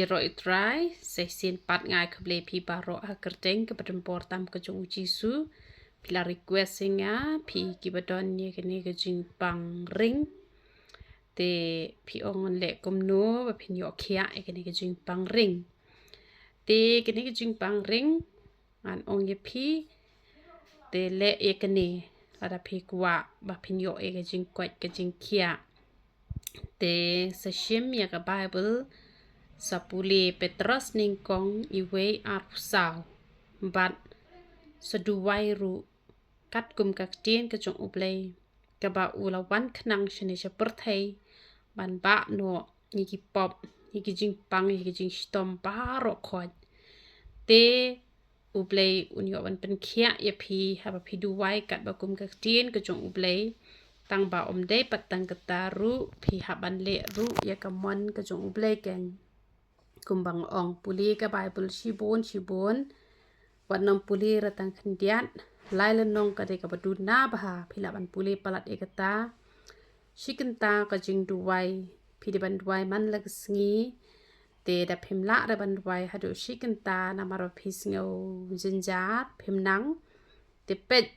Iro itrai sesin pat ngai keble pi baro hakerteng ke pedempor tam ke jong jisu pila requestinga pi kibadon ye kene ke jingpang ring te pi ong le komno ba pin yo khiah e kene ke jingpang ring te kene ke jingpang ring an ong ye pi te le ye kene ada pi kwa ba pin yo e ke jingkwat ke jing khiah te seshim ya ke bible Sapuli Petros ningkong iwe arpsau bat seduai ru kat kum kaktien ke jong ublay ke ba ulawan kenang shene seperti ban ba no niki pop niki jingpang niki jing stom baro khot te ublay unyo ban pen khiah ya pi haba pi duai kat ba kum kaktien ke jong ublay tang ba omde patang ketaru pi haban le ru ya kamon ke jong ublay ken kumbang ong puli ka bible shibon wanam puli ratang khendiat lailan nong ka de ka badu na bha philaban puli palat ekata shikenta ka jing duwai phidiban duwai man lag sngi te da phimla ra ban duwai hadu shikenta na maro phisngo jinjat phimnang te pet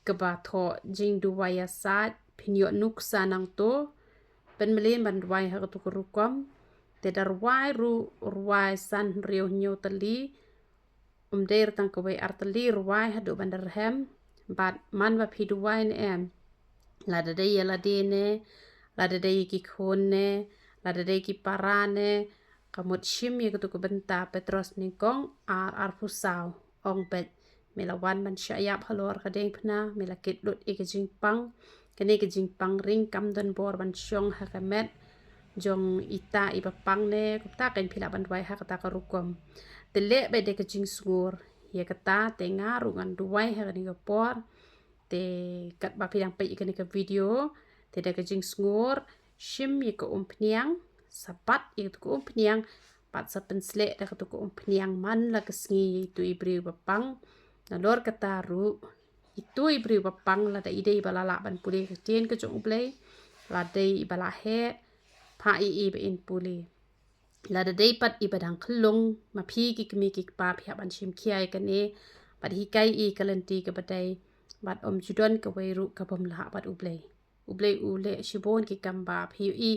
ka ba tho jing duwai asat phinyo nuksa nang to pen melin ban duwai ha tu rukom te darwai ruwai san riu nyo tali der tang kawe artali ruwai hadu bandarhem bat man ba phi duwai ne em la de la de ne la de ki khon ne la de ki parane kamut shim ye kutu benta petros ningkong ar fusau ong pet melawan man syayap halor kadeng phna melakit lut e ke jingpang kene ke jingpang ring kam don bor ban syong hakamet jong ita ibapang ne kupta kan phila ban duai ha kata karukom tele be de ke jing sungur ye kata te ngaru ngan duai ha ni ke por te kat ba pidang pe ke ni ke video te de ke jing sungur shim ye ke pniang sapat ye ke pniang pat sa pensle de ke pniang man la ke sngi tu ibri bapang na lor kata ru itu ibri bapang la da ide balala ban pule ke tien ke jong ublei la dei ibala he pa i be in puli la da dei pat ibadang khlong ma phi ki kmi ki pa phya ban shim khiai ka ne pat hi kai i kalenti ka badai bat om judon ka weiru ka bom la bat ublei ule shibon ki kamba phi i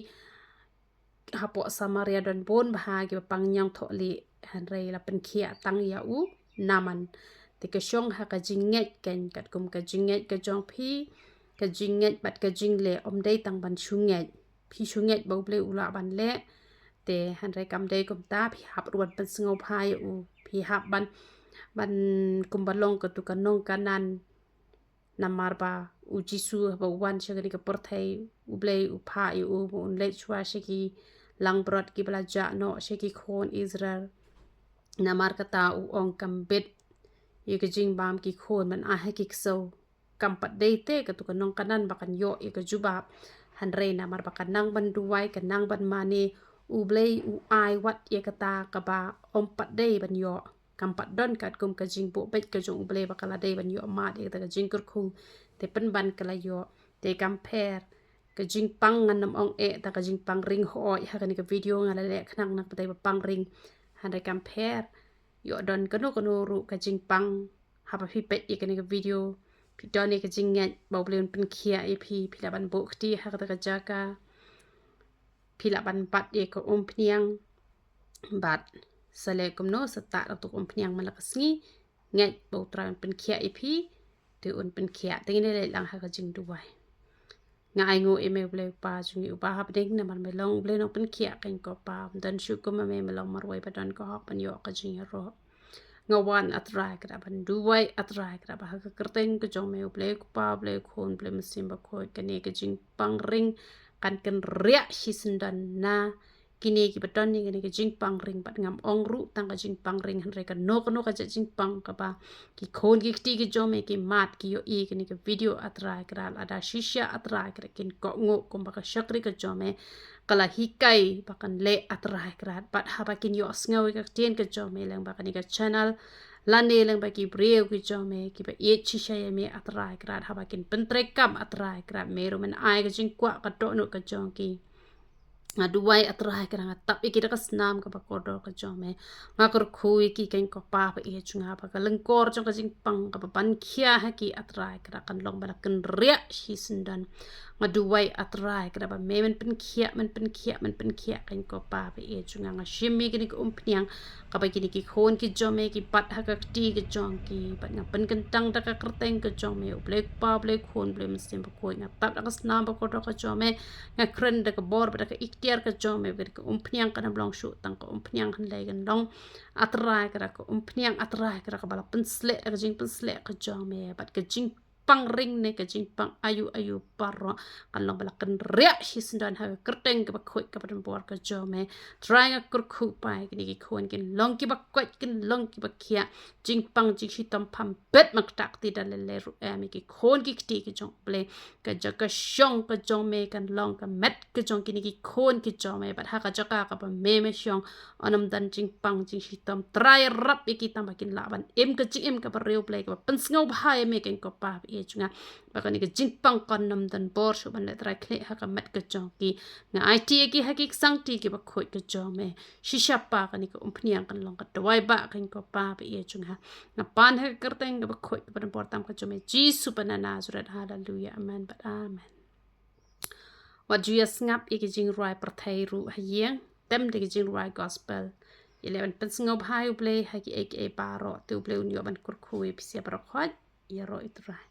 hapo samaria don bon bha ki pang nyang tholi han rei la pen khia tang ya u naman te ka shong ha ka jinget ken kat kum ka jinget ka jong phi ka jinget bat ka jingle om dei tang ban shunget phi shunget ba ublei ula ban le te han rai kam dei kum ta phi hap ruat pen sngau phai u phi hap ban kum balong ka tu ka nong kanan namar ba u jisu ba wan shagani ka porthai ublei u phai u un le chwa shiki lang brot ki balaja no shiki khon israel namar kata u ong kam bet ye ka jing bam ki khon man a ha ki so kam pat dei te ka tu ka nong kanan ba kan yo ye ka jubab han rei namar ba kanang ban duwai kanang ban mani ublei u ai wat ye kata ka ba om pat dei ban yo kam pat don kat kum ka jing bo bet ka jong ublei ba kala dei ban yo ma de ta ka jing kur khu te pen ban kala yo te compare ka jing pang ngan nam ong e ta ka jing pang ring ho ha ka ni ka video ngala le khnang nak tai ba pang ring han dei compare yo don kanu ru ka jing pang ha pa phi pet ye ka ni ka video pi don ni ka jing ngat ba ublei pen khia e phi la ban bo khti ha ka ta ka jaka pila ban pat ye ko pniang bat sale komno sata tu pniang malak sngi ngai bo tran pen khia ipi te un pen khia te ne le lang ha ka jing duwai ngai ngo e me ble pa jungi upa ha ding na man me long ble no pen khia kan ko pa dan shu ko me long marwai pa dan ko ha pan yo ka jing ro ngawan atrai kra ban duwai atrai kra ba ha ka kerteng ko jong me ble ko pa ble khon ble msim ba khoi ka ne ka jing pang ring kan ken ria hisendan na kini ki beton ni kini ki jingpang ring pat ngam ong ru tang ka jingpang ring han reka no ka jingpang ka ba ki khon ki ti ki jome ki mat ki yo i kini ki video atrai kral ada shisha atrai kra kin ko ngo kum ba ka shakri ka jome kala hikai bakan le atrai krat pat ha ba kin yo sngawi ka tien ka jome lang ba kani ka channel lane lang ba ki breu ki jome ki ba ye shisha ye me atrai krat ha ba kin pentrekam atrai krat meru men ai ka jingkwa ka to no ka jong ki Ngaduai atrai kena ngatap iki dah senam ke pakodo ke jome ngakur kui ki kain ko pa pa iya chunga pa ka lengkor jong ka jingpang ka pan khiah ki atrai kena kan long bala ken ria shi sendan ngaduai atrai kena ba men pen khiah kain ko pa pa iya chunga ngashimi kini ko umpniang ka ba kini ki khon ki jome ki pat ha ka ti ki jong ki pat ngapen kentang da ka kerteng ke jome blek pa blek khon blek mesin pa koi ngatap da ka senam pakodo ka jome ngakren da ka bor da ka tiar ka jome ber ka umpniang kana blong shu tang ka umpniang han lai gan long atrai ka umpniang atrai ka bala pensle ka jing pensle ka jome bat ka jing pang ring ne ka jing pang ayu paro kan long bala kan ria shi sendan ha kerteng ka khoi ka padam bor ka jome try nga kur khu pai ki ki khon kin long ki ba kwat kin long ki ba khia jing pang jing shi tam pham bet mak tak ti da le ru mi ki khon ki ti ki jong ple ka ja ka shong ka jome kan long ka met ka jong ki ki khon ki jome bat ha ka ja ka ba me shong anam dan jing pang jing shi tam try rap ki tam kin la ban em ka jing em ka ba reu ple ka pen ngau ba me ken ko pa e chunga ba ka ni ka jing pang kan nam dan bor shu ban le try kle ha ka met ka jong ki nga it ki ha ki sang ti ki ba khoi ka jome shisha pa ka ni ka umpniang kan long ka dwai ba ken ko pa e chunga nga pan ha kerteng ka ba khoi ka ban bor tam ka jome jisu panana surat hallelujah amen but amen what you snap iki jing rai prathai ru hayeng tem de jing rai gospel 11 pen ngau bhai ble ha ki ek e paro tu ble un yo ban kur khui psia pro khot yero itrai